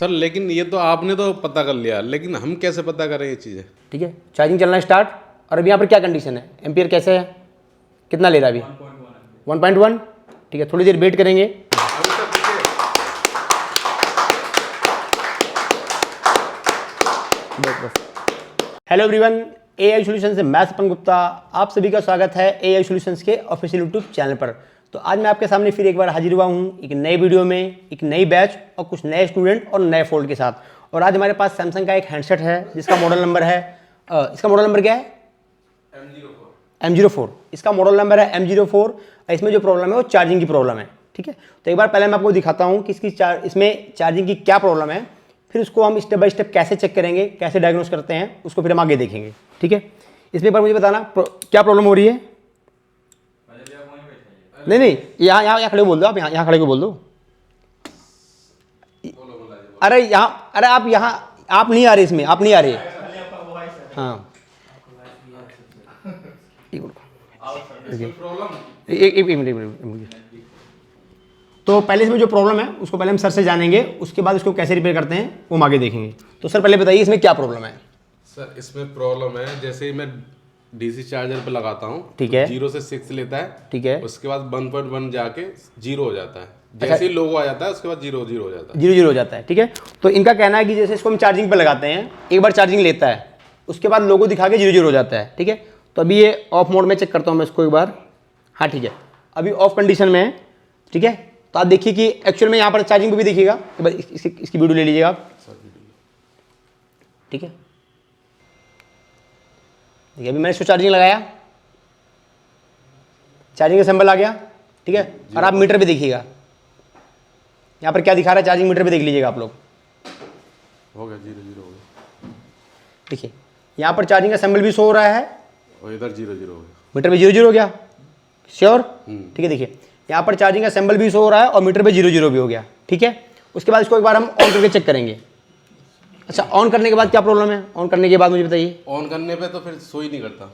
Sir लेकिन ये तो आपने तो पता कर लिया, लेकिन हम कैसे पता करें ये चीज़ें? ठीक है, चार्जिंग चलना स्टार्ट। और अभी यहाँ पर क्या कंडीशन है, एम्पियर कैसे है, कितना ले रहा है अभी? 1.1। ठीक है, थोड़ी देर वेट करेंगे। हेलो एवरीवन, एआई सॉल्यूशन से मैं सपन गुप्ता, आप सभी का स्वागत है एआई सॉल्यूशंस के ऑफिशियल यूट्यूब चैनल पर। तो आज मैं आपके सामने फिर एक बार हाजिर हुआ हूँ एक नए वीडियो में, एक नई बैच और कुछ नए स्टूडेंट और नए फोल्ड के साथ। और आज हमारे पास सैमसंग का एक हैंडसेट है जिसका मॉडल नंबर है, इसका मॉडल नंबर क्या है? M04। इसका मॉडल नंबर है M04। इसमें जो प्रॉब्लम है वो चार्जिंग की प्रॉब्लम है। ठीक है, तो एक बार पहले मैं आपको दिखाता हूँ कि इसमें चार्जिंग की क्या प्रॉब्लम है, फिर उसको हम स्टेप बाय स्टेप कैसे चेक करेंगे, कैसे डायग्नोस करते हैं, उसको फिर हम आगे देखेंगे। ठीक है, इसमें एक बार मुझे बताना क्या प्रॉब्लम हो रही है। नहीं, यहाँ खड़े बोल दो, आप यहाँ खड़े को बोल दो। अरे आप यहाँ आप नहीं आ रहे, इसमें आप नहीं आ रहे। हाँ, एक मिनट। तो पहले इसमें जो प्रॉब्लम है उसको पहले हम सर से जानेंगे, उसके बाद इसको कैसे रिपेयर करते हैं वो हम आगे देखेंगे। तो सर पहले बताइए इसमें क्या प्रॉब्लम है। सर इसमें प्रॉब्लम है, जैसे ही मैं डीसी चार्जर पे लगाता हूँ, ठीक है, 0 से 6 लेता है। ठीक है, उसके बाद 1.1 जाके 0 हो जाता है। जैसे ही लोगो आ जाता है उसके बाद 0 हो जाता है। 0 हो जाता है। ठीक है, तो इनका कहना है कि जैसे इसको हम चार्जिंग पे लगाते हैं, एक बार चार्जिंग लेता है, उसके बाद लोगो दिखा के 0 हो जाता है। ठीक है, तो अभी ये ऑफ मोड में चेक करता हूँ मैं इसको एक बार। हाँ ठीक है, अभी ऑफ कंडीशन में है। ठीक है, तो आप देखिए कि एक्चुअल में यहाँ पर चार्जिंग पे भी देखिएगा, इसकी वीडियो ले लीजिएगा आप। ठीक है, देखिए अभी मैंने इसको चार्जिंग लगाया, चार्जिंग का सिंबल आ गया। ठीक है, और आप मीटर पे देखिएगा यहाँ पर क्या दिखा रहा है, चार्जिंग मीटर पे देख लीजिएगा आप लोग। हो गया 0 हो गया। देखिए यहाँ पर चार्जिंग का सिंबल भी शो हो रहा है और इधर 0 हो गया, मीटर पे 0 हो गया। श्योर? ठीक है, देखिए यहाँ पर चार्जिंग का सिंबल भी शो हो रहा है और मीटर पे 0 भी हो गया। ठीक है, उसके बाद इसको एक बार हम ऑन करके चेक करेंगे। अच्छा, ऑन करने के बाद क्या प्रॉब्लम है, ऑन करने के बाद मुझे बताइए। ऑन करने पे तो फिर शो ही नहीं करता।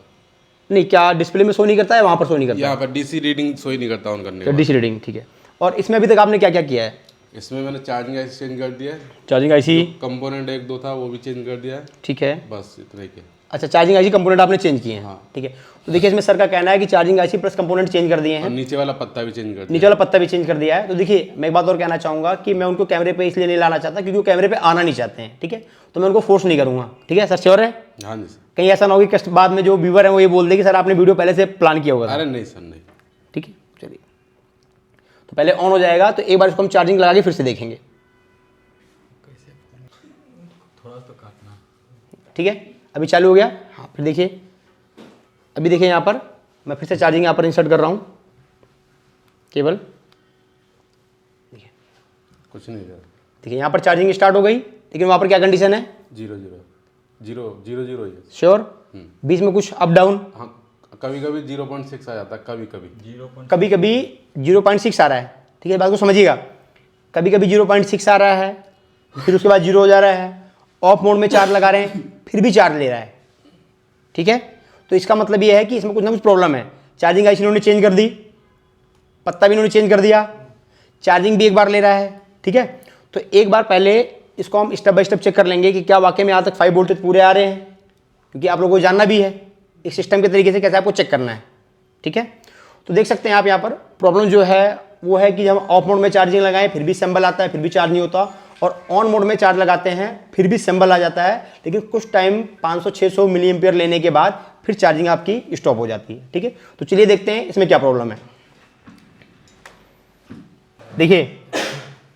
नहीं, क्या डिस्प्ले में शो नहीं करता है, वहाँ पर शो नहीं करता? यहाँ पर डीसी रीडिंग शो ही नहीं करता ऑन करने के डीसी रीडिंग। ठीक है, और इसमें अभी तक आपने क्या क्या किया है? इसमें मैंने चार्जिंग आईसी चेंज कर दिया है, चार्जिंग आईसी कंपोनेंट 1-2 था वो भी चेंज कर दिया है। ठीक है, बस इतना ही। अच्छा, चार्जिंग आईसी कंपोनेंट आपने चेंज किए हैं। हाँ। ठीक है, तो देखिए इसमें सर का कहना है कि charging IC plus component change कर दिए हैं, नीचे वाला पत्ता भी चेंज कर दिया। नीचे वाला पत्ता भी चेंज कर दिया है। तो देखिए मैं एक बात और कहना चाहूँगा कि मैं उनको कैमरे पे इसलिए नहीं लाना चाहता क्योंकि वो कैमरे पे आना नहीं चाहते हैं। ठीक है, तो मैं उनको फोर्स नहीं करूँगा। ठीक है सर, श्योर है? हाँ जी सर। कहीं ऐसा ना हो कि बाद में जो व्यूवर है वो ये बोल दे कि सर आपने वीडियो पहले से प्लान किया होगा। अरे नहीं सर, नहीं। ठीक है, चलिए तो पहले ऑन हो जाएगा, तो एक बार इसको हम चार्जिंग लगा के फिर से देखेंगे। ठीक है, अभी चालू हो गया। हाँ, फिर देखिए, अभी देखिए यहाँ पर मैं फिर से चार्जिंग यहाँ पर इंसर्ट कर रहा हूँ केबल। देखिए कुछ नहीं रहा। देखिए यहाँ पर चार्जिंग स्टार्ट हो गई, लेकिन वहाँ पर क्या कंडीशन है? 0 श्योर? बीच में कुछ अप डाउन? हाँ, कभी कभी 0.6 आ जाता है, कभी 0.6 आ रहा है। ठीक है, बात को समझिएगा, कभी कभी 0.6 आ रहा है, फिर उसके बाद 0 हो जा रहा है। ऑफ मोड में चार्ज लगा रहे हैं फिर भी चार्ज ले रहा है। ठीक है, तो इसका मतलब ये है कि इसमें कुछ ना कुछ प्रॉब्लम है। चार्जिंग आईसी इन्होंने चेंज कर दी, पत्ता भी इन्होंने चेंज कर दिया, चार्जिंग भी एक बार ले रहा है। ठीक है, तो एक बार पहले इसको हम स्टेप बाय स्टेप चेक कर लेंगे कि क्या वाकई में यहाँ तक 5 वोल्टेज पूरे आ रहे हैं, क्योंकि आप लोगों को जानना भी है इस सिस्टम के तरीके से कैसे आपको चेक करना है। ठीक है, तो देख सकते हैं आप यहाँ पर प्रॉब्लम जो है वो है कि जब ऑफ मोड में चार्जिंग लगाएं फिर भी सिंबल आता है, फिर भी चार्ज नहीं होता, और ऑन मोड में चार्ज लगाते हैं फिर भी सिंबल आ जाता है, लेकिन कुछ टाइम 500-600 मिली एम्पियर लेने के बाद फिर चार्जिंग आपकी स्टॉप हो जाती है। ठीक है, तो चलिए देखते हैं इसमें क्या प्रॉब्लम है। देखिए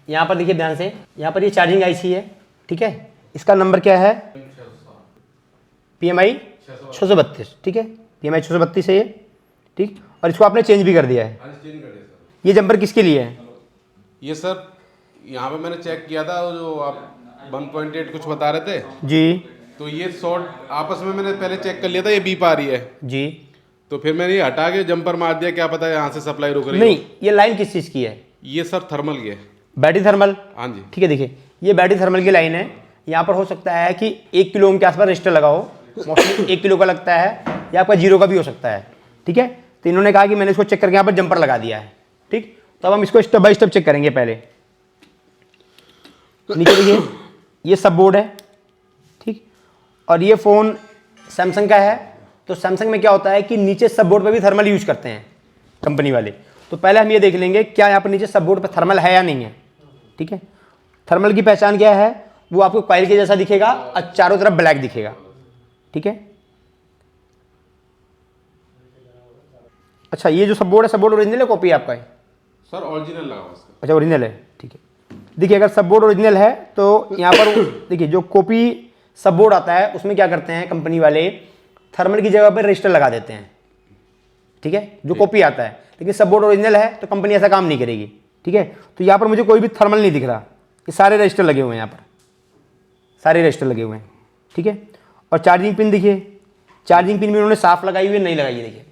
यहाँ पर देखिए ध्यान से, यहाँ पर ये चार्जिंग आईसी है। ठीक है, इसका नंबर क्या है? PMI 632। ठीक है, PMI 632 है ये। ठीक, और इसको आपने चेंज भी कर दिया है। ये जंपर किसके लिए है? ये सर यहाँ पे मैंने चेक किया था, जो आप 1.8 कुछ बता रहे थे जी, तो ये शॉर्ट आपस में मैंने पहले चेक कर लिया था, ये बीप आ रही है जी, तो फिर मैंने ये हटा के जंपर मार दिया, क्या पता यहाँ से सप्लाई रुक रही नहीं, ये लाइन किस चीज़ की है? ये सर थर्मल की है। Battery thermal? हाँ जी। ठीक है, देखिए ये बैटरी थर्मल की लाइन है। यहाँ पर हो सकता है कि 1 किलो ओम के आसपास रजिस्टर लगा हो, मोस्टली 1 किलो का लगता है, या आपका 0 का भी हो सकता है। ठीक है, तो इन्होंने कहा कि मैंने इसको चेक करके यहाँ पर जंपर लगा दिया है। ठीक, तो अब हम इसको स्टेप बाय स्टेप चेक करेंगे। पहले नीचे देखिए, ये सब बोर्ड है, ठीक। और ये फ़ोन सैमसंग का है, तो सैमसंग में क्या होता है कि नीचे सब बोर्ड पर भी थर्मल यूज करते हैं कंपनी वाले। तो पहले हम ये देख लेंगे क्या यहाँ पर नीचे सब बोर्ड पर थर्मल है या नहीं है, ठीक है। थर्मल की पहचान क्या है, वो आपको कॉइल के जैसा दिखेगा और चारों तरफ ब्लैक दिखेगा, ठीक है। अच्छा, ये जो सब बोर्ड है, सब बोर्ड ओरिजिनल है कॉपी है आपका है? सर ओरिजिनल लगा हुआ इसका। अच्छा, ओरिजिनल है, ठीक है। देखिए, अगर सब बोर्ड ओरिजिनल है तो यहाँ पर देखिए जो कॉपी सब बोर्ड आता है उसमें क्या करते हैं कंपनी वाले, थर्मल की जगह पर रजिस्टर लगा देते हैं, ठीक है, जो कॉपी आता है। लेकिन सब बोर्ड ओरिजिनल है तो कंपनी ऐसा काम नहीं करेगी, ठीक है। तो यहाँ पर मुझे कोई भी थर्मल नहीं दिख रहा, ये सारे रजिस्टर लगे हुए हैं, यहाँ पर सारे रजिस्टर लगे हुए हैं, ठीक है। और चार्जिंग पिन देखिए, चार्जिंग पिन भी उन्होंने साफ लगाई हुई है, नहीं लगाई है, देखिए।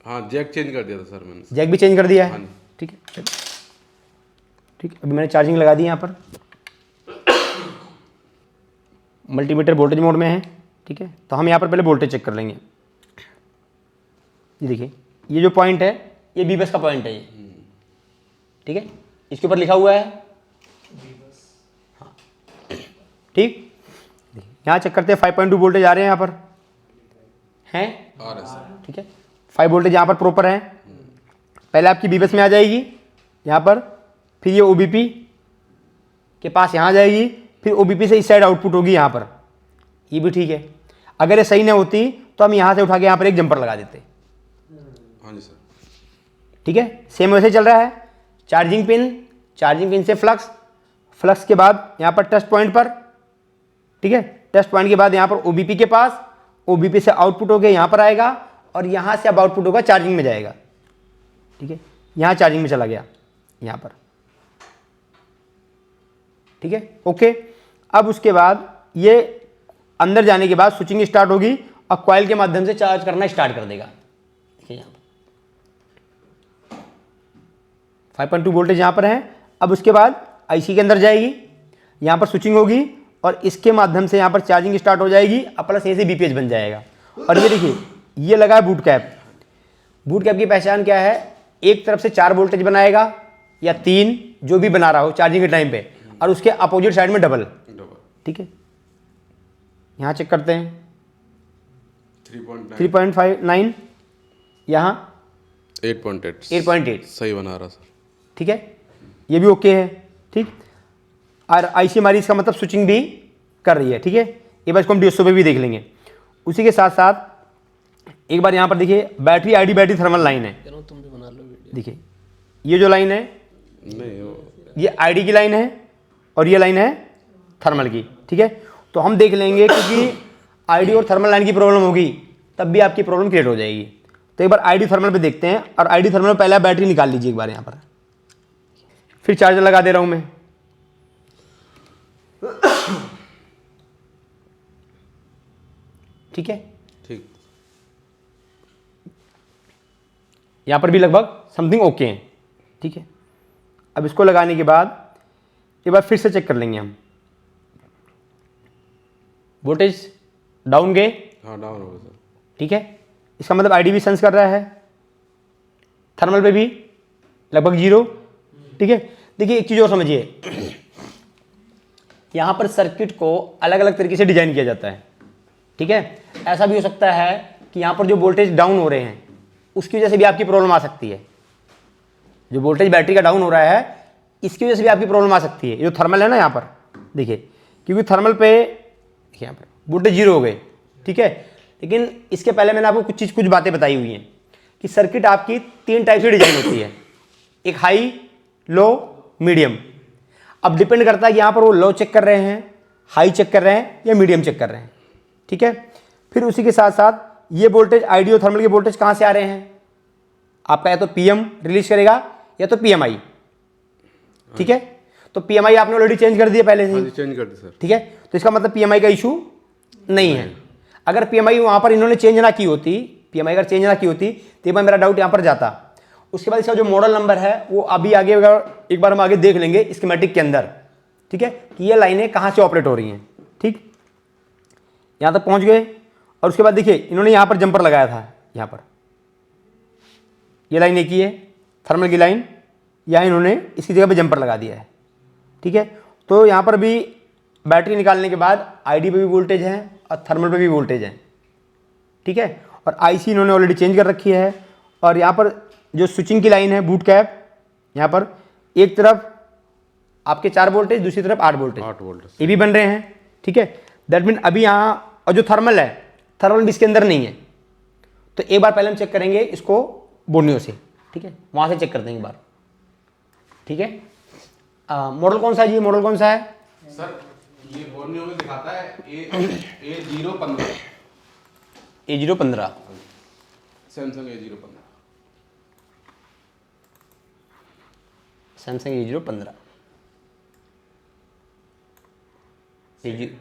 हाँ, जैक चेंज कर दिया था सर मैंने। जैक भी चेंज कर दिया है, हाँ जी। ठीक है, ठीक है। अभी मैंने चार्जिंग लगा दी यहाँ पर, मल्टीमीटर वोल्टेज मोड में है, ठीक है। तो हम यहाँ पर पहले वोल्टेज चेक कर लेंगे। ये देखिए, ये जो पॉइंट है ये बीबस का पॉइंट है ये, ठीक है। इसके ऊपर लिखा हुआ है हाँ, ठीक। यहाँ चेक करते हैं 5.2 वोल्टेज आ रहे हैं यहाँ पर, हैं आ रहा है सर, ठीक है। 5 वोल्टेज यहाँ पर प्रॉपर है। पहले आपकी बीबस में आ जाएगी यहाँ पर, फिर ये ओबीपी के पास यहाँ जाएगी, फिर ओबीपी से इस साइड आउटपुट होगी यहाँ पर, ये भी ठीक है। अगर ये सही नहीं होती तो हम यहाँ से उठा के यहाँ पर एक जंपर लगा देते, हाँ जी सर, ठीक है। सेम वैसे चल रहा है। चार्जिंग पिन से फ्लक्स, फ्लक्स के बाद यहाँ पर टेस्ट पॉइंट पर, ठीक है। टेस्ट पॉइंट के बाद यहाँ पर ओबीपी के पास, ओबीपी से आउटपुट होकर यहाँ पर आएगा और यहाँ से अब आउटपुट होगा चार्जिंग में जाएगा, ठीक है। यहाँ चार्जिंग में चला गया यहाँ पर, ठीक है, ओके। अब उसके बाद ये अंदर जाने के बाद स्विचिंग स्टार्ट होगी और कॉइल के माध्यम से चार्ज करना स्टार्ट कर देगा, देखिए यहाँ पर 5.2 वोल्टेज यहाँ पर है। अब उसके बाद आईसी के अंदर जाएगी, यहाँ पर स्विचिंग होगी और इसके माध्यम से यहाँ पर चार्जिंग स्टार्ट हो जाएगी और प्लस यहीं से बीपीएच बन जाएगा। और ये देखिए, ये लगा है बूट कैप। बूट कैप की पहचान क्या है, एक तरफ से 4 वोल्टेज बनाएगा या 3, जो भी बना रहा हो चार्जिंग के टाइम पे, और उसके अपोजिट साइड में डबल, ठीक है। यहाँ चेक करते हैं 3.59, यहाँ 8.8 सही बना रहा सर, ठीक है, ये भी ओके है, ठीक। और आईसी हमारी इसका मतलब स्विचिंग भी कर रही है, ठीक है। ये बार इसको हम डीएसओ पे भी देख लेंगे। उसी के साथ साथ एक बार यहाँ पर देखिए battery ID battery thermal line है, देखिए ये जो लाइन है नहीं ये आईडी की लाइन है और ये लाइन है थर्मल की, ठीक है। तो हम देख लेंगे क्योंकि आईडी और थर्मल लाइन की प्रॉब्लम होगी तब भी आपकी प्रॉब्लम क्रिएट हो जाएगी। तो एक बार आईडी थर्मल पे देखते हैं और आईडी थर्मल में पहले बैटरी निकाल लीजिए एक बार यहाँ पर, फिर चार्जर लगा दे रहा हूँ मैं, ठीक है। ठीक, यहाँ पर भी लगभग समथिंग ओके है, ठीक है। अब इसको लगाने के बाद एक बार फिर से चेक कर लेंगे हम, वोल्टेज डाउन गए, हाँ डाउन हो गया सर, ठीक है। इसका मतलब आईडी भी सेंस कर रहा है, थर्मल पे भी लगभग 0, ठीक है। देखिए एक चीज़ और समझिए, यहाँ पर सर्किट को अलग अलग तरीके से डिजाइन किया जाता है, ठीक है। ऐसा भी हो सकता है कि यहाँ पर जो वोल्टेज डाउन हो रहे हैं उसकी वजह से भी आपकी प्रॉब्लम आ सकती है। जो वोल्टेज बैटरी का डाउन हो रहा है इसकी वजह से भी आपकी प्रॉब्लम आ सकती है। जो थर्मल है ना यहाँ पर देखिए, क्योंकि थर्मल पे यहाँ पर वोल्टेज 0 हो गए, ठीक है। लेकिन इसके पहले मैंने आपको कुछ बातें बताई हुई हैं कि सर्किट आपकी 3 टाइप से डिजाइन होती है, एक हाई, लो, मीडियम। अब डिपेंड करता है कि यहाँ पर वो लो चेक कर रहे हैं, हाई चेक कर रहे हैं या मीडियम चेक कर रहे हैं, ठीक है। फिर उसी के साथ साथ ये वोल्टेज आईडी और थर्मल के वोल्टेज कहाँ से आ रहे हैं, आपका या तो पीएम रिलीज करेगा या तो पीएमआई, ठीक है। तो पीएमआई आपने ऑलरेडी चेंज कर दिया पहले से, चेंज कर दी सर, ठीक है। तो इसका मतलब पीएमआई का इशू नहीं है। अगर पीएमआई वहाँ पर इन्होंने चेंज ना की होती, पीएमआई अगर चेंज ना की होती तो एक बार मेरा डाउट यहाँ पर जाता। उसके बाद इसका जो मॉडल नंबर है वो अभी आगे एक बार हम आगे देख लेंगे स्कीमेटिक के अंदर, ठीक है, कि ये लाइनें कहाँ से ऑपरेट हो रही हैं, ठीक। यहाँ तक पहुँच गए। और उसके बाद देखिए इन्होंने यहाँ पर जंपर लगाया था, यहाँ पर ये लाइन एक ही है थर्मल की लाइन, यहाँ इन्होंने इसकी जगह पे जंपर लगा दिया है, ठीक है। तो यहाँ पर भी बैटरी निकालने के बाद आईडी पे भी वोल्टेज है और थर्मल पे भी वोल्टेज है, ठीक है। और आईसी इन्होंने ऑलरेडी चेंज कर रखी है। और यहाँ पर जो स्विचिंग की लाइन है बूट कैप, यहाँ पर एक तरफ आपके 4 वोल्टेज, दूसरी तरफ 8 वोल्टेज, 8 वोल्ट ये भी बन रहे हैं, ठीक है। दैट मीन अभी यहाँ, और जो थर्मल है, थर्मल भी इसके अंदर नहीं है। तो एक बार पहले हम चेक करेंगे इसको बोर्नियो से, ठीक है, वहाँ से चेक करते हैं एक बार, ठीक है। मॉडल कौन सा है जी, मॉडल कौन सा है सर? ये बोर्नियो में दिखाता है A015, A015, Samsung A015। Samsung A015, ठीक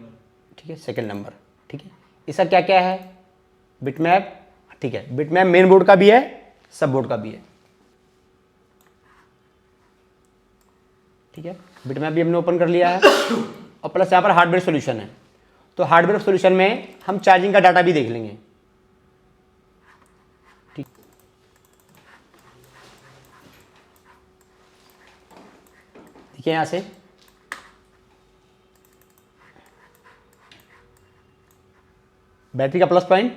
है, सेकंड नंबर, ठीक है। इसका क्या क्या है, बिटमैप, ठीक है, बिटमैप मेन बोर्ड का भी है, सब बोर्ड का भी है, ठीक है। बिटमैप भी हमने ओपन कर लिया है और प्लस यहाँ पर हार्डवेयर सॉल्यूशन है। तो हार्डवेयर सॉल्यूशन में हम चार्जिंग का डाटा भी देख लेंगे, ठीक। देखिए यहाँ से बैटरी का प्लस पॉइंट,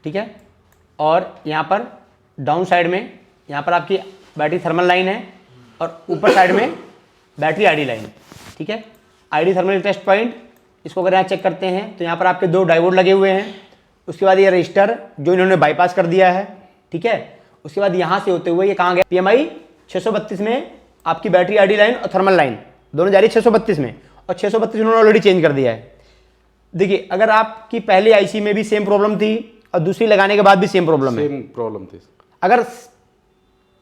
ठीक है। और यहाँ पर डाउन साइड में, यहाँ पर आपकी बैटरी थर्मल लाइन है और ऊपर साइड में बैटरी आईडी लाइन, ठीक है। आईडी थर्मल टेस्ट पॉइंट, इसको अगर यहाँ चेक करते हैं तो यहाँ पर आपके 2 डायोड लगे हुए हैं। उसके बाद ये रजिस्टर जो इन्होंने बाईपास कर दिया है, ठीक है। उसके बाद यहाँ से होते हुए ये कहाँ गया, PMI 632 में आपकी बैटरी आईडी लाइन और थर्मल लाइन दोनों जा रही है 632 में, और 632 इन्होंने ऑलरेडी चेंज कर दिया है। देखिए, अगर आपकी पहली आईसी में भी सेम प्रॉब्लम थी और दूसरी लगाने के बाद भी सेम प्रॉब्लम है, सेम प्रॉब्लम थी, अगर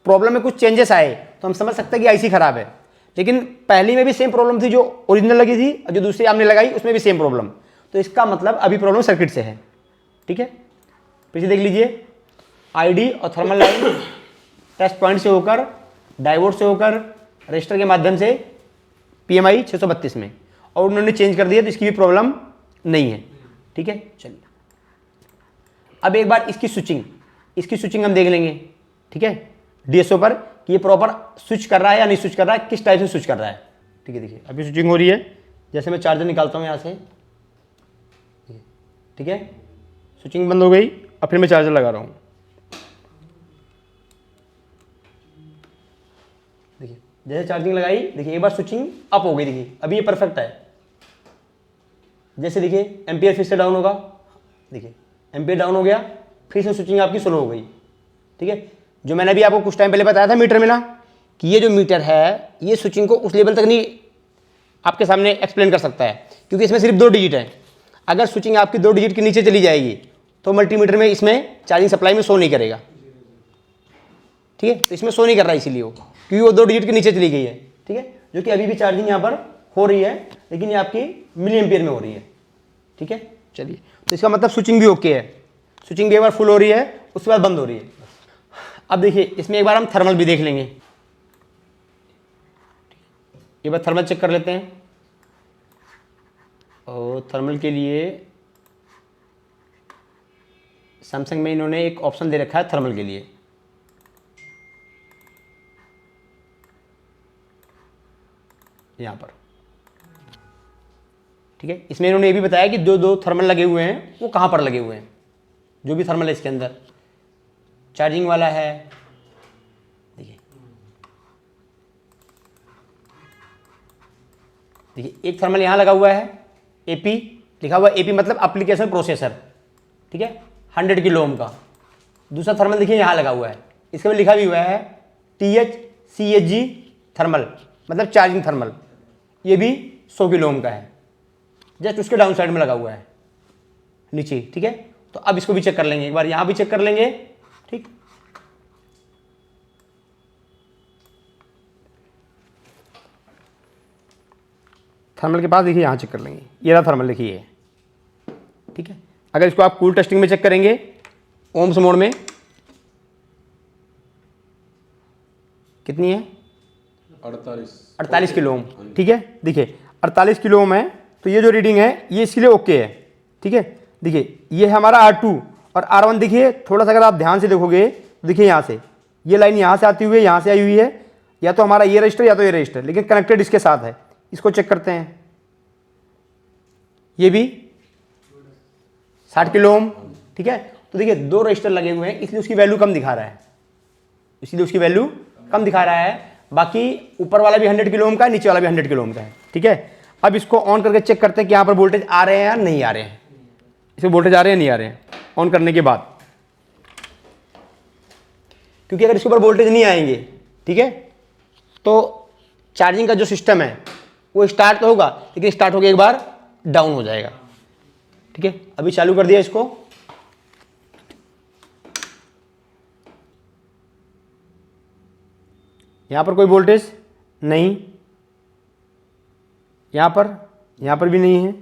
प्रॉब्लम में कुछ चेंजेस आए तो हम समझ सकते हैं कि आईसी खराब है। लेकिन पहली में भी सेम प्रॉब्लम थी जो ओरिजिनल लगी थी, और जो दूसरी आपने लगाई उसमें भी सेम प्रॉब्लम, तो इसका मतलब अभी प्रॉब्लम सर्किट से है, ठीक है। पीछे देख लीजिए, आईडी और थर्मल लाइन टेस्ट पॉइंट से होकर, डायोड से होकर, रजिस्टर के माध्यम से PMI 632 में, और उन्होंने चेंज कर दिया तो इसकी भी प्रॉब्लम नहीं है, ठीक है। चलिए अब एक बार इसकी स्विचिंग हम देख लेंगे, ठीक है, DSO पर, कि ये प्रॉपर स्विच कर रहा है या नहीं स्विच कर रहा है, किस टाइप से स्विच कर रहा है, ठीक है। देखिए अभी स्विचिंग हो रही है, जैसे मैं चार्जर निकालता हूँ यहाँ से, ठीक है, स्विचिंग बंद हो गई और फिर मैं चार्जर लगा रहा हूँ। देखिए जैसे चार्जिंग लगाई, देखिए एक बार स्विचिंग अप हो गई, देखिए अभी ये परफेक्ट है। जैसे देखिए एम्पियर फिर से डाउन होगा, देखिए एम्पियर डाउन हो गया, फिर से स्विचिंग आपकी स्लो हो गई, ठीक है। जो मैंने अभी आपको कुछ टाइम पहले बताया था मीटर में ना, कि ये जो मीटर है ये स्विचिंग को उस लेवल तक नहीं आपके सामने एक्सप्लेन कर सकता है, क्योंकि इसमें सिर्फ 2 डिजिट है। अगर स्विचिंग आपकी 2 डिजिट के नीचे चली जाएगी तो मल्टीमीटर में इसमें चार्जिंग सप्लाई में शो नहीं करेगा, ठीक है। तो इसमें शो नहीं कर रहा है इसीलिए वो, क्योंकि वो 2 डिजिट के नीचे चली गई है, ठीक है। जो कि अभी भी चार्जिंग यहाँ पर हो रही है, लेकिन ये आपकी मिली एम्पियर में हो रही है, ठीक है। चलिए, तो इसका मतलब स्विचिंग भी ओके है, स्विचिंग भी एक बार फुल हो रही है, उसके बाद बंद हो रही है। अब देखिए इसमें एक बार हम थर्मल भी देख लेंगे, एक बार थर्मल चेक कर लेते हैं। और थर्मल के लिए सैमसंग में इन्होंने एक ऑप्शन दे रखा है थर्मल के लिए, यहाँ पर, ठीक है। इसमें इन्होंने ये भी बताया कि 2 थर्मल लगे हुए हैं, वो कहाँ पर लगे हुए हैं, जो भी थर्मल है इसके अंदर, चार्जिंग वाला है, देखिए एक थर्मल यहाँ लगा हुआ है, AP लिखा हुआ है, AP मतलब एप्लीकेशन प्रोसेसर, ठीक है, 100 किलो ओम का। दूसरा थर्मल देखिए यहाँ लगा हुआ है, इसके में लिखा भी हुआ है THCHG थर्मल, मतलब चार्जिंग थर्मल, ये भी 100 किलो ओम का है, जस्ट उसके डाउन साइड में लगा हुआ है नीचे, ठीक है। तो अब इसको भी चेक कर लेंगे, एक बार यहाँ भी चेक कर लेंगे, ठीक। थर्मल के पास देखिए यहाँ चेक कर लेंगे, ये रहा थर्मल, देखिए, ठीक है। अगर इसको आप कूल टेस्टिंग में चेक करेंगे ओम्स मोड में, कितनी है, 48 किलो ओम, ठीक है। देखिए 48 किलो ओम है, तो ये जो रीडिंग है ये इसके लिए ओके है, ठीक है। देखिए ये हमारा R2 और R1, देखिए थोड़ा सा अगर आप ध्यान से देखोगे, देखिए यहाँ से ये लाइन यहाँ से आती हुई है, यहाँ से आई हुई है, या तो हमारा ये रजिस्टर या तो ये रजिस्टर, लेकिन कनेक्टेड इसके साथ है। इसको चेक करते हैं, ये भी 60 किलो ओम, ठीक है। तो देखिए 2 रजिस्टर लगे हुए हैं, इसलिए उसकी वैल्यू कम दिखा रहा है, इसलिए उसकी वैल्यू कम दिखा रहा है। बाकी ऊपर वाला भी 100 किलो ओम का है, नीचे वाला भी 100 किलो ओम का है, ठीक है। अब इसको ऑन करके चेक करते हैं कि यहाँ पर वोल्टेज आ रहे हैं या नहीं आ रहे हैं, इसमें वोल्टेज आ रहे हैं नहीं आ रहे हैं ऑन करने के बाद। क्योंकि अगर इसके ऊपर वोल्टेज नहीं आएंगे, ठीक है, तो चार्जिंग का जो सिस्टम है वो स्टार्ट तो होगा, लेकिन स्टार्ट होकर एक बार डाउन हो जाएगा, ठीक है। अभी चालू कर दिया इसको, यहां पर कोई वोल्टेज नहीं, यहां पर भी नहीं है,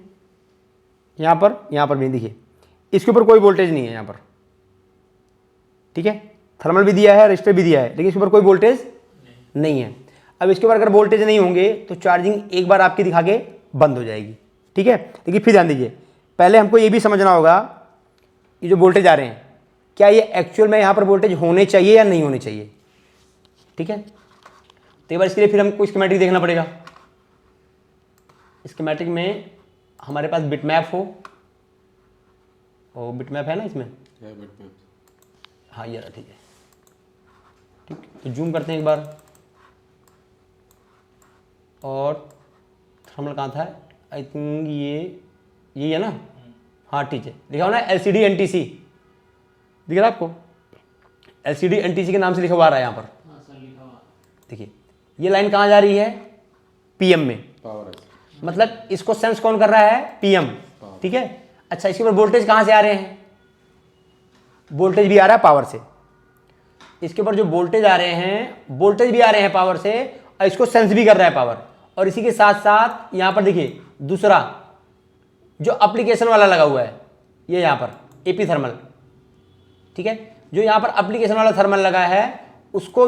यहां पर भी नहीं, देखिए इसके ऊपर कोई वोल्टेज नहीं है यहां पर, ठीक है। थर्मल भी दिया है, रजिस्टर भी दिया है, लेकिन इसके ऊपर कोई वोल्टेज नहीं है। अब इसके ऊपर अगर वोल्टेज नहीं होंगे तो चार्जिंग एक बार आपकी दिखा के बंद हो जाएगी, ठीक है। देखिए फिर ध्यान दीजिए, पहले हमको ये भी समझना होगा ये जो वोल्टेज आ रहे हैं क्या ये एक्चुअल में यहाँ पर वोल्टेज होने चाहिए या नहीं होने चाहिए, ठीक है। तो एक बार इसके लिए फिर हमको स्कीमेटिक देखना पड़ेगा। स्कीमेटिक में हमारे पास बिटमैप हो, और बिटमैप है ना इसमें, हाँ ये रहा, ठीक है, ठीक। तो जूम करते हैं एक बार, और थर्मल कहाँ था, आई थिंक ये है ना, हाँ ठीक है, लिखा हुआ ना LCD NTC, दिख रहा है आपको, LCD NTC के नाम से लिखा हुआ आ रहा है यहाँ पर, देखिए ये लाइन कहाँ जा रही है, PM में, मतलब इसको सेंस कौन कर रहा है, PM, ठीक है। अच्छा इसके ऊपर वोल्टेज कहाँ से आ रहे हैं, वोल्टेज भी आ रहा है पावर से, इसके ऊपर जो वोल्टेज आ रहे हैं वोल्टेज भी आ रहे हैं पावर से, और इसको सेंस भी कर रहा है पावर। और इसी के साथ साथ यहाँ पर देखिए दूसरा जो एप्लीकेशन वाला लगा हुआ है, ये यहाँ पर AP थर्मल, ठीक है, जो यहाँ पर एप्लीकेशन वाला थर्मल लगा है उसको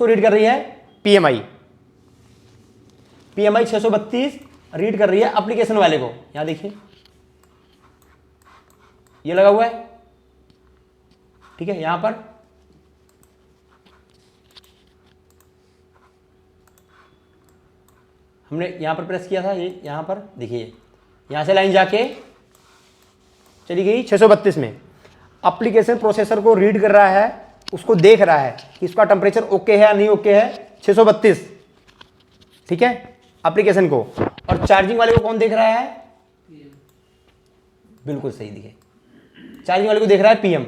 रीड कर रही है PMI 632 रीड कर रही है एप्लीकेशन वाले को। यहाँ देखिए ये लगा हुआ है, ठीक है। यहां पर हमने यहां पर प्रेस किया था, ये यहां पर देखिए यहां से लाइन जाके चली गई 632 में। एप्लीकेशन प्रोसेसर को रीड कर रहा है, उसको देख रहा है कि इसका टेम्परेचर ओके है या नहीं ओके है, 632, ठीक है, एप्लीकेशन को। और चार्जिंग वाले को कौन देख रहा है, बिल्कुल सही, दिखे चार्जिंग वाले को देख रहा है PM।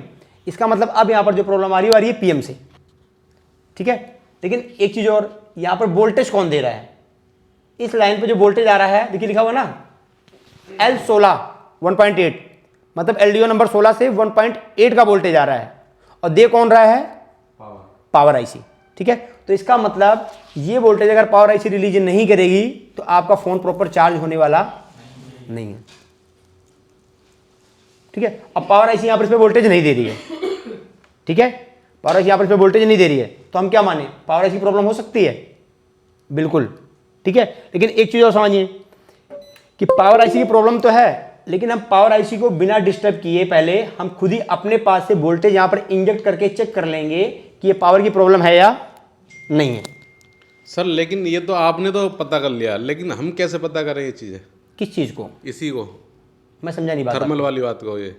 इसका मतलब अब यहां पर जो प्रॉब्लम आ रही है PM से, ठीक है। लेकिन एक चीज और, यहां पर वोल्टेज कौन दे रहा है, इस लाइन पे जो वोल्टेज आ रहा है देखिए लिखा हुआ ना L16 1.8, मतलब LDO नंबर 16 से 1.8 का वोल्टेज आ रहा है, और दे कौन रहा है, पावर IC, ठीक है। तो इसका मतलब ये वोल्टेज अगर पावर IC रिलीज नहीं करेगी तो आपका फोन प्रॉपर चार्ज होने वाला नहीं है, ठीक है। अब पावर IC यहां पर इसमें वोल्टेज नहीं दे रही है, ठीक है, पावर IC यहां पर इसमें वोल्टेज नहीं दे रही है, तो हम क्या माने, पावर IC की प्रॉब्लम हो सकती है, बिल्कुल, ठीक है। लेकिन एक चीज और समझिए कि पावर IC की प्रॉब्लम तो है, लेकिन हम पावर IC को बिना डिस्टर्ब किए पहले हम खुद ही अपने पास से वोल्टेज यहां पर इंजेक्ट करके चेक कर लेंगे कि ये पावर की प्रॉब्लम है या नहीं है। सर लेकिन ये तो आपने तो पता कर लिया, लेकिन हम कैसे पता करें ये चीज़ें, किस चीज को, इसी को, मैं समझा नहीं बात, थर्मल वाली बात को। ये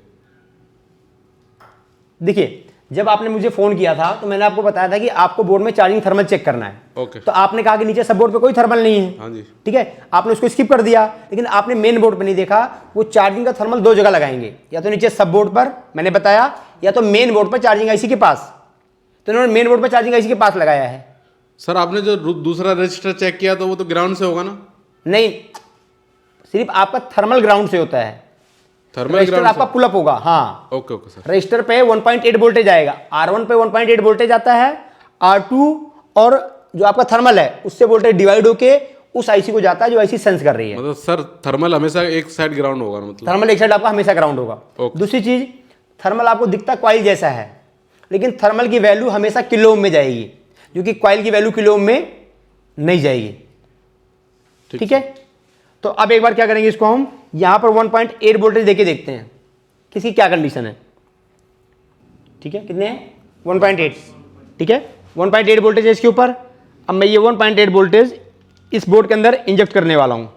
देखिए जब आपने मुझे फोन किया था तो मैंने आपको बताया था कि आपको बोर्ड में चार्जिंग थर्मल चेक करना है, ओके। तो आपने कहा कि नीचे सब बोर्ड पे कोई थर्मल नहीं है, हाँ जी, ठीक है, आपने उसको स्किप कर दिया। लेकिन आपने मेन बोर्ड पे नहीं देखा, वो चार्जिंग का थर्मल 2 जगह लगाएंगे, या तो नीचे सब बोर्ड पर मैंने बताया, या तो मेन बोर्ड पर चार्जिंग IC के पास। तो इन्होंने मेन बोर्ड पर चार्जिंग IC के पास लगाया है। सर आपने जो दूसरा रजिस्टर चेक किया तो वो तो ग्राउंड से होगा ना, नहीं, सिर्फ आपका थर्मल ग्राउंड से होता है, थर्मल रजिस्टर ग्राउंड आपका पुल अप होगा, हाँ, ओके ओके सर। रजिस्टर पे 1.8 वोल्टेज आएगा, R1 पे 1.8 वोल्टेज आता है, R2 और जो आपका थर्मल है उससे वोल्टेज डिवाइड होके उस IC को जाता है जो IC सेंस कर रही है। मतलब सर थर्मल हमेशा एक साइड ग्राउंड होगा ना, मतलब थर्मल एक साइड आपका हमेशा ग्राउंड होगा। ओके। दूसरी चीज, थर्मल आपको दिखता कॉइल जैसा है, लेकिन थर्मल की वैल्यू हमेशा किलो ओम में जाएगी, जो कि कॉइल की वैल्यू किलो ओम में नहीं जाएगी, ठीक है। तो अब एक बार क्या करेंगे, इसको हम यहां पर 1.8 वोल्टेज देके देखते हैं किसकी क्या कंडीशन है, ठीक है, कितने हैं 1.8, ठीक है, 1.8 वोल्टेज है इसके ऊपर। अब मैं ये 1.8 वोल्टेज इस बोर्ड के अंदर इंजेक्ट करने वाला हूं,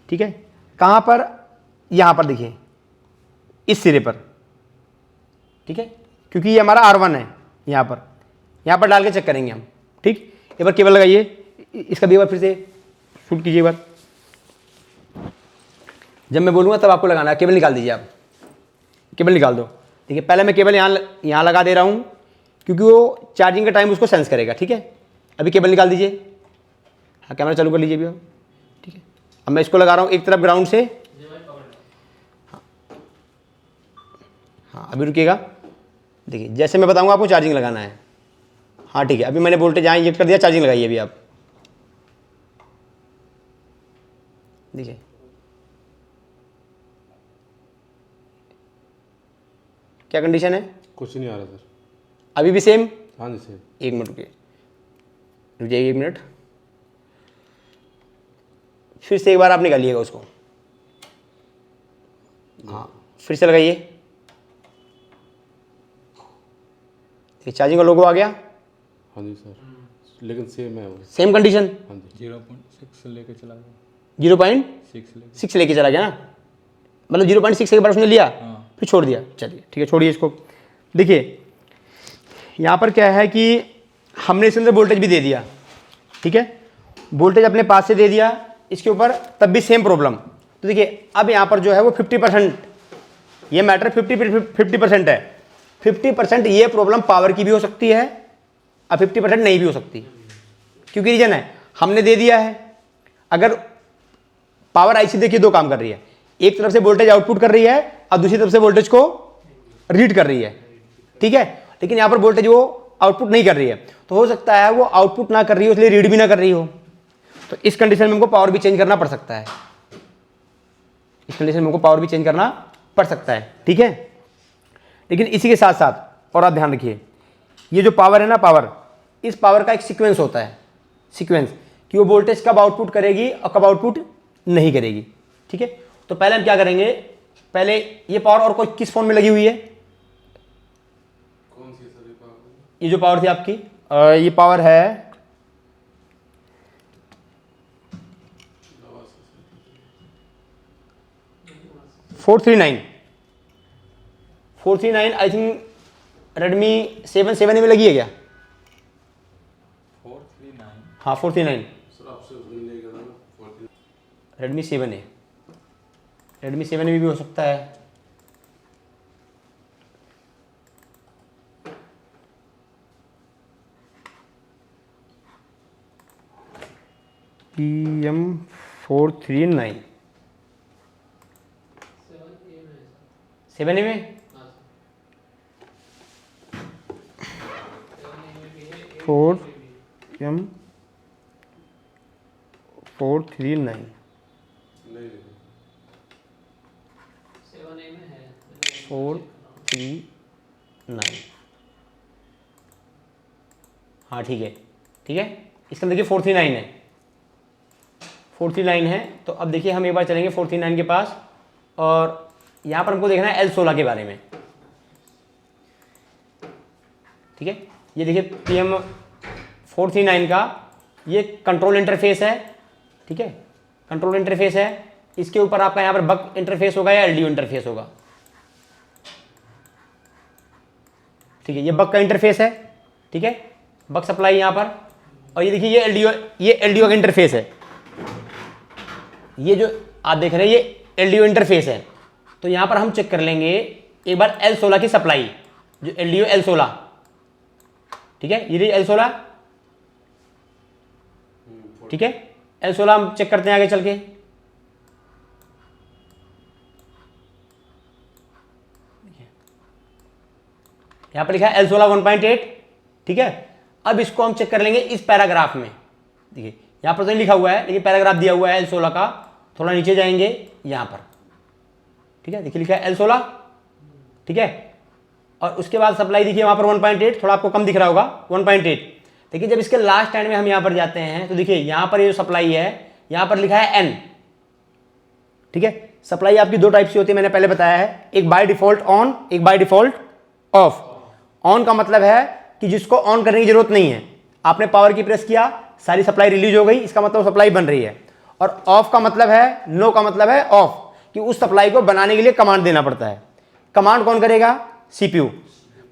ठीक है। कहाँ पर, यहाँ पर देखिए इस सिरे पर, ठीक है, क्योंकि ये हमारा R1 है, यहाँ पर डाल के चेक करेंगे हम। ठीक, एक बार केबल लगाइए, इसका भी एक बार फिर से शूट कीजिए एक बार। जब मैं बोलूँगा तब आपको लगाना है। केबल निकाल दीजिए, आप केबल निकाल दो। देखिए पहले मैं केबल यहाँ लगा दे रहा हूँ, क्योंकि वो चार्जिंग का टाइम उसको सेंस करेगा। ठीक है, अभी केबल निकाल दीजिए। हाँ, कैमरा चालू कर लीजिए अभी। ठीक है, अब मैं इसको लगा रहा हूँ एक तरफ ग्राउंड से। हाँ, अभी रुकिएगा। देखिए जैसे मैं बताऊँगा आपको चार्जिंग लगाना है। हाँ ठीक है, अभी मैंने वोल्टेज यहाँ इंजेक्ट कर दिया, चार्जिंग लगाइए अभी आप। देखिए क्या कंडीशन है, कुछ नहीं आ रहा सर। अभी भी सेम। हाँ जी सेम। एक मिनट रुक जाइए, एक मिनट, फिर से एक बार आप निकालिएगा उसको। हाँ, फिर से लगाइए। ये चार्जिंग का लोगो आ गया। हाँ जी सर, लेकिन सेम है वो। Same condition. हाँ जी। 0.6 लेके चला गया, 0.6 लेके चला गया ना, मतलब 0.6 एक बार उसने लिया, फिर छोड़ दिया। चलिए ठीक है, छोड़िए इसको। देखिए यहाँ पर क्या है कि हमने इसके अंदर वोल्टेज भी दे दिया। ठीक है, वोल्टेज अपने पास से दे दिया इसके ऊपर, तब भी सेम प्रॉब्लम। तो देखिए अब यहाँ पर जो है वो 50%, ये मैटर 50% है। 50% ये प्रॉब्लम पावर की भी हो सकती है और 50% नहीं भी हो सकती, क्योंकि रीजन है हमने दे दिया है। अगर पावर आईसी देखिए दो काम कर रही है, एक तरफ से वोल्टेज आउटपुट कर रही है और दूसरी तरफ से वोल्टेज को रीड कर रही है। ठीक है, लेकिन यहाँ पर वोल्टेज वो आउटपुट नहीं कर रही है, तो हो सकता है वो आउटपुट ना कर रही हो इसलिए रीड भी ना कर रही हो। तो इस कंडीशन में हमको पावर भी चेंज करना पड़ सकता है, इस कंडीशन में हमको पावर भी चेंज करना पड़ सकता है। ठीक है, लेकिन इसी के साथ साथ और आप ध्यान रखिए, ये जो पावर है ना, पावर, इस पावर का एक सीक्वेंस होता है, सीक्वेंस, कि वो वोल्टेज कब आउटपुट करेगी और कब आउटपुट नहीं करेगी। ठीक है, तो पहले हम क्या करेंगे, पहले ये पावर और कोई किस फोन में लगी हुई है, कौन सी सर पावर? ये जो पावर थी आपकी, ये पावर है 439 आई थिंक रेडमी 7 में लगी है क्या? 439 हाँ 439 सर आपसे उसने लेगा ना 14। रेडमी 7 है, रेडमी 7 में भी हो सकता है। PM439 7 में 4M439 439। हाँ ठीक है, ठीक है, इसका देखिए 439 है, 439 है। तो अब देखिए हम एक बार चलेंगे 439 के पास, और यहाँ पर हमको देखना है L16 के बारे में। ठीक है, ये देखिए PM439 का ये कंट्रोल इंटरफेस है। ठीक है, कंट्रोल इंटरफेस है, इसके ऊपर आपका यहाँ पर बक इंटरफेस होगा या LDO इंटरफेस होगा। ठीक है, ये बक का इंटरफेस है। ठीक है, बक सप्लाई यहाँ पर, और ये देखिए ये LDO का इंटरफेस है। ये जो आप देख रहे हैं ये LDO इंटरफेस है। तो यहाँ पर हम चेक कर लेंगे एक बार L16 की सप्लाई, जो LDO L16। ठीक है, ये L16। ठीक है, L16 हम चेक करते हैं आगे चल के। यहाँ पर लिखा है L16 1.8। ठीक है, अब इसको हम चेक कर लेंगे इस पैराग्राफ में। देखिए यहाँ पर तो नहीं लिखा हुआ है, लेकिन पैराग्राफ दिया हुआ है L16 का। थोड़ा नीचे जाएंगे यहाँ पर, ठीक है, देखिए लिखा है L16। ठीक है, और उसके बाद सप्लाई देखिए वहाँ पर 1.8, थोड़ा आपको कम दिख रहा होगा 1.8। देखिए जब इसके लास्ट एंड में हम यहाँ पर जाते हैं तो देखिए यहाँ पर ये जो सप्लाई है यहाँ पर लिखा है N। ठीक है, सप्लाई आपकी दो टाइप से होती है, मैंने पहले बताया है, एक बाय डिफॉल्ट ऑन, एक बाय डिफॉल्ट ऑफ। ऑन का मतलब है कि जिसको ऑन करने की जरूरत नहीं है, आपने पावर की प्रेस किया, सारी सप्लाई रिलीज हो गई, इसका मतलब सप्लाई बन रही है। और ऑफ का मतलब है, नो का मतलब है ऑफ, कि उस सप्लाई को बनाने के लिए कमांड देना पड़ता है। कमांड कौन करेगा? सीपीयू।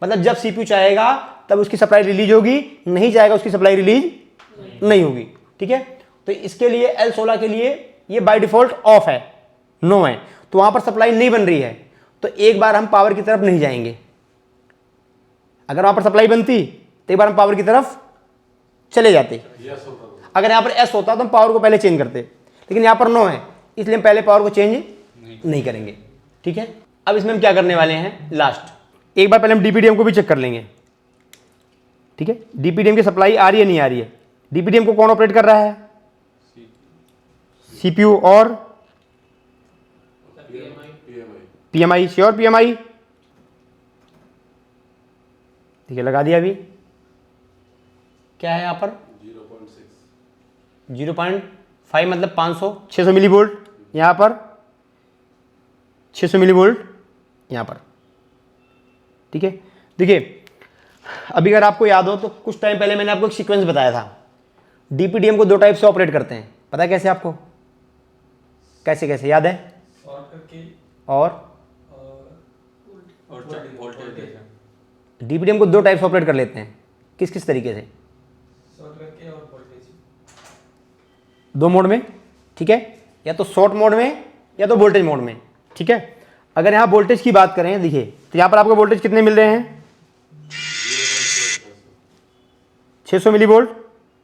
मतलब जब सीपीयू चाहेगा तब उसकी सप्लाई रिलीज होगी, नहीं चाहेगा उसकी सप्लाई रिलीज नहीं होगी। ठीक है, तो इसके लिए L16 के लिए ये बाय डिफॉल्ट ऑफ है, नो है, तो वहां पर सप्लाई नहीं बन रही है, तो एक बार हम पावर की तरफ नहीं जाएंगे। अगर वहां पर सप्लाई बनती तो एक बार हम पावर की तरफ चले जाते। अगर यहां पर एस होता तो हम पावर को पहले चेंज करते, लेकिन यहां पर नो है, इसलिए हम पहले पावर को चेंज नहीं करेंगे। ठीक है, अब इसमें हम क्या करने वाले हैं, लास्ट एक बार पहले हम डीपीडीएम को भी चेक कर लेंगे। ठीक है, डीपीडीएम की सप्लाई आ रही है नहीं आ रही है? डीपीडीएम को कौन ऑपरेट कर रहा है? सीपीयू और पीएमआई। Sure PMI? ठीक है, लगा दिया। अभी क्या है यहां पर? 0.5 मतलब 500, 600 मिली वोल्ट यहां पर, 600 मिली वोल्ट यहां पर। ठीक है, देखिए अभी अगर आपको याद हो तो कुछ टाइम पहले मैंने आपको एक सीक्वेंस बताया था। डीपीडीएम को दो टाइप से ऑपरेट करते हैं, पता है कैसे आपको? कैसे कैसे याद है? और डीपीडीएम को दो टाइप से ऑपरेट कर लेते हैं, किस किस तरीके से? दो मोड में। ठीक है, या तो शॉर्ट मोड में या तो वोल्टेज मोड में। ठीक है, अगर यहां वोल्टेज की बात करें, देखिए तो यहां पर आपको वोल्टेज कितने मिल रहे हैं? 600 मिली वोल्ट।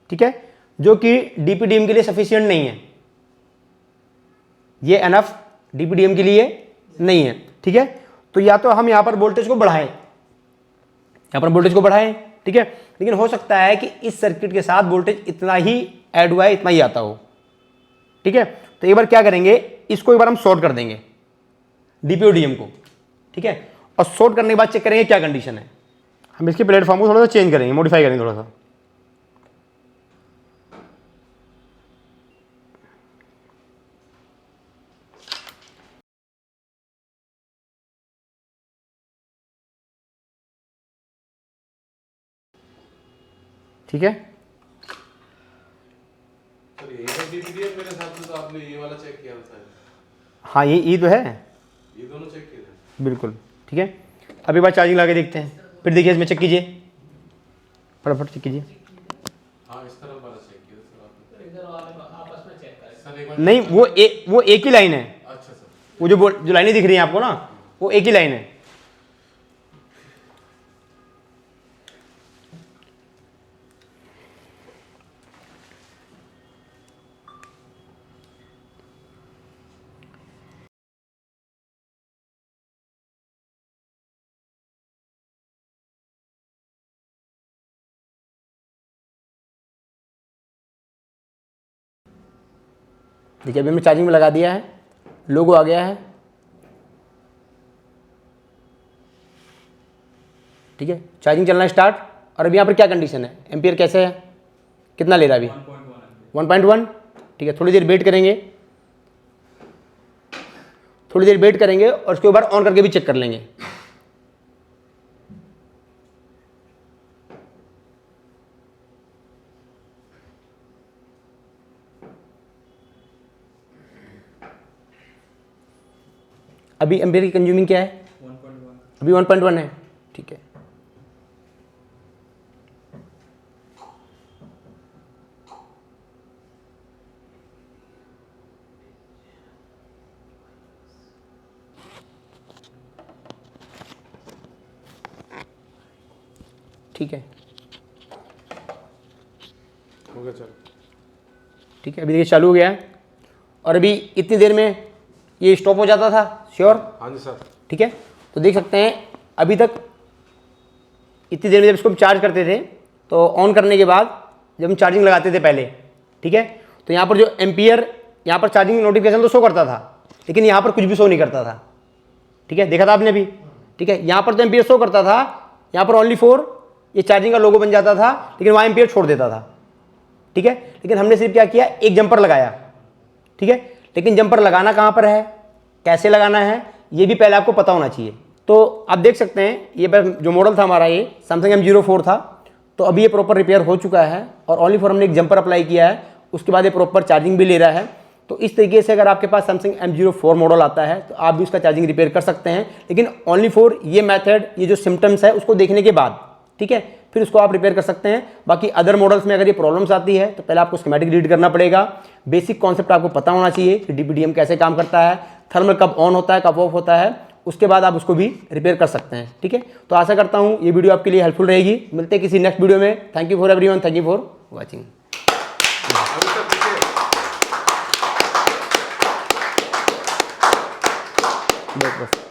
ठीक है, जो कि डीपीडीएम के लिए सफिशिएंट नहीं है, ये एनफ डीपीडीएम के लिए नहीं है। ठीक है, तो या तो हम यहां पर वोल्टेज को बढ़ाएं, यहां पर वोल्टेज को बढ़ाएं। ठीक है, लेकिन हो सकता है कि इस सर्किट के साथ वोल्टेज इतना ही ऐड हुआ है, इतना ही आता हो। ठीक है, तो एक बार क्या करेंगे, इसको एक बार हम शॉर्ट कर देंगे डीपीओडीएम को। ठीक है, और शॉर्ट करने के बाद चेक करेंगे क्या कंडीशन है। हम इसके प्लेटफॉर्म को थोड़ा सा चेंज करेंगे, मॉडिफाई करेंगे थोड़ा सा। ठीक है, सर ये है डीपीडीएम, मेरे हिसाब से तो आपने ये वाला चेक किया था। हाँ ये तो है, ये दोनों चेक किए थे बिल्कुल। ठीक है, अभी बार चार्जिंग लगा के देखते हैं, फिर देखिए इसमें चेक कीजिए, फटाफट चेक कीजिए। हाँ, इस तरफ वाला चेक किया था सर आपने? इधर वाले आपस में चेक करें सर एक बार नहीं, वो एक ही लाइन है। अच्छा सर, वो जो लाइनें दिख रही हैं आपको ना, वो एक ही लाइन है। देखिए अभी हमने चार्जिंग में लगा दिया है, लोगो आ गया है। ठीक है, चार्जिंग चलना स्टार्ट। और अभी यहाँ पर क्या कंडीशन है, एम्पियर कैसे है, कितना ले रहा है अभी? 1.1। ठीक है, थोड़ी देर वेट करेंगे, थोड़ी देर वेट करेंगे और उसके बाद ऑन करके भी चेक कर लेंगे। अभी एम्पियर की कंज्यूमिंग क्या है? 1.1। अभी 1.1 है। ठीक है, ठीक है, हो गया चलो। ठीक है। अभी देखिए चालू हो गया है, और अभी इतनी देर में ये स्टॉप हो जाता था, श्योर? हाँ जी सर। ठीक है, तो देख सकते हैं अभी तक इतनी देर में जब इसको हम चार्ज करते थे तो ऑन करने के बाद जब हम चार्जिंग लगाते थे पहले, ठीक है, तो यहाँ पर जो एम्पियर, यहाँ पर चार्जिंग नोटिफिकेशन तो शो करता था, लेकिन यहाँ पर कुछ भी शो नहीं करता था। ठीक है, देखा था आपने भी? ठीक है, यहाँ पर तो एम्पियर शो करता था, यहाँ पर ओनली 4 ये चार्जिंग का लोगो बन जाता था, लेकिन वहाँ एम्पियर छोड़ देता था। ठीक है, लेकिन हमने सिर्फ क्या किया, एक जंपर लगाया। ठीक है, लेकिन जंपर लगाना कहाँ पर है, कैसे लगाना है, ये भी पहले आपको पता होना चाहिए। तो आप देख सकते हैं ये जो मॉडल था हमारा, ये सैमसंग M04 था, तो अभी ये प्रॉपर रिपेयर हो चुका है और ओनली फॉर हमने एक जंपर अप्लाई किया है, उसके बाद ये प्रॉपर चार्जिंग भी ले रहा है। तो इस तरीके से अगर आपके पास सैमसंग M04 मॉडल आता है तो आप भी उसका चार्जिंग रिपेयर कर सकते हैं, लेकिन ओनली फॉर ये मेथड, ये जो सिम्टम्स है उसको देखने के बाद, ठीक है, फिर उसको आप रिपेयर कर सकते हैं। बाकी अदर मॉडल्स में अगर ये प्रॉब्लम्स आती है तो पहले आपको स्कीमेटिक रीड करना पड़ेगा। बेसिक कॉन्सेप्ट आपको पता होना चाहिए कि DPDM कैसे काम करता है, थर्मल कब ऑन होता है, कब ऑफ होता है, उसके बाद आप उसको भी रिपेयर कर सकते हैं, ठीक है। तो आशा करता हूँ ये वीडियो आपके लिए हेल्पफुल रहेगी। मिलते हैं किसी नेक्स्ट वीडियो में। Thank you for everyone, thank you for watching. अभी तक देखिए, बस बस